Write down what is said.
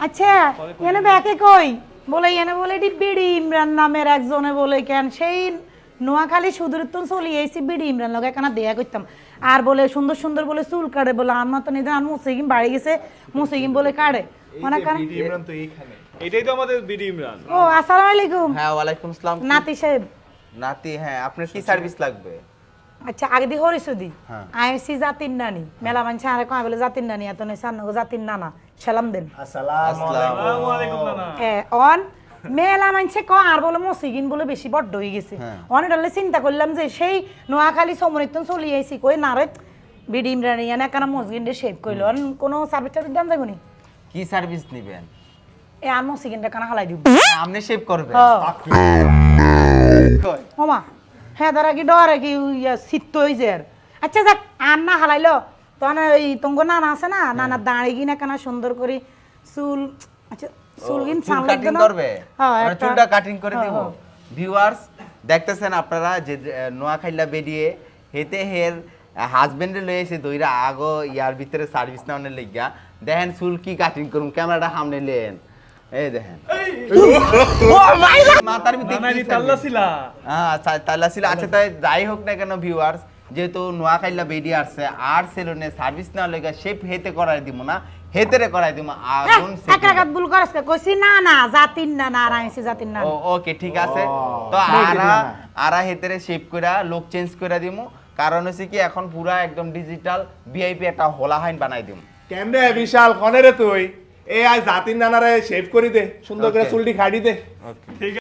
আচ্ছা এনে ব্যাকে কই বলে এনে বলে এটি বিডি ইমরান নামের একজনে বলে কেন সেই নোয়াখালী সুদূরত্তন চলি এসি বিডি ইমরান লগে কেন দেয়া করতাম আর বলে সুন্দর সুন্দর বলে চুল কাটে বলে আমার তো নিতে আর মুসিকিম বাড়ি গেছে মুসিকিম বলে কাটে মানে কেন বিডি ইমরান তো এইখানে এটাই তো আমাদের বিডি ইমরান ও আসসালামু আলাইকুম হ্যাঁ ওয়ালাইকুম আসসালাম। নাতি সাহেব নাতি, হ্যাঁ আপনার কি সার্ভিস লাগবে? আচ্ছা আগে দি হরিসুদি হ্যাঁ। আইসি জাতির নানি মেলা মানছে আরে কয় বলে জাতির নানি এত নয় সান্ন জাতির নানা সালাম দেন আসসালামু আলাইকুম নানা অন মেলা মানছে ক আর বলে মসিগিন বলে বেশি বড্ড হয়ে গেছে অনেক ডালে চিন্তা করলাম যে সেই নোয়াখালী সমরিতন চলি আইছি কই না রে বিডি ইমরানি এনে কেন মসগিন রে শেভ কইলো অন কোনো সার্ভিস টার্ভিস দাম যাবনি কি সার্ভিস নেবেন? এ আর মসিগিনটা কেন হালাই দিব আপনি শেভ করবেন? ওমা হ্যাঁ তারা কি ডরে কি শীত হয়ে যায় আচ্ছা যাক আর না হালাইলো তখন ওই তঙ্গ নানা আছে না নানা দাঁড়িয়ে কিনা কেন সুন্দর করে চুল আচ্ছা চুল কিন চুল কাটিং করবে? মানে চুলটা কাটিং করে দিব। ভিউয়ার্স দেখতেছেন আপনারা যে নোয়াখাইলা বেরিয়ে হেতে হের হাজবেন্ডে লয়ে এসে দইরা আগো ইয়ার ভিতরে সার্ভিস নেওয়ার লাগিয়া দেখেন চুল কি কাটিং করুন, ক্যামেরাটা সামনে লেন এই দেখেন মাথার ভিতরে নানারি তাল্লা ছিলা হ্যাঁ তাল্লা ছিল। আচ্ছা তাই যাই হোক না কেন ভিউয়ার্স, যেহেতু নোয়াখাইলা বেরিয়ে আসছে আর সেলুনে সার্ভিস নেওয়ার লাগিয়া শেপ হেতে করাই দিব না, হেতেরে করাই দিব আগুন এক রাগাত ভুল করছ কইছি না না জাতির না না আর আইছি জাতির না ওকে ঠিক আছে। তো আরা হেতেরে শেপ কইরা লুক চেঞ্জ কইরা দিমু, কারণ হচ্ছে কি এখন পুরা একদম ডিজিটাল ভিআইপি একটা হোলা হাইন বানাই দিমু। কেন রে বিশাল কনে রে তুই? এ আজ জাতির নানারে শেভ করি দে, সুন্দর করে চুলটি খাড়ি দে। ওকে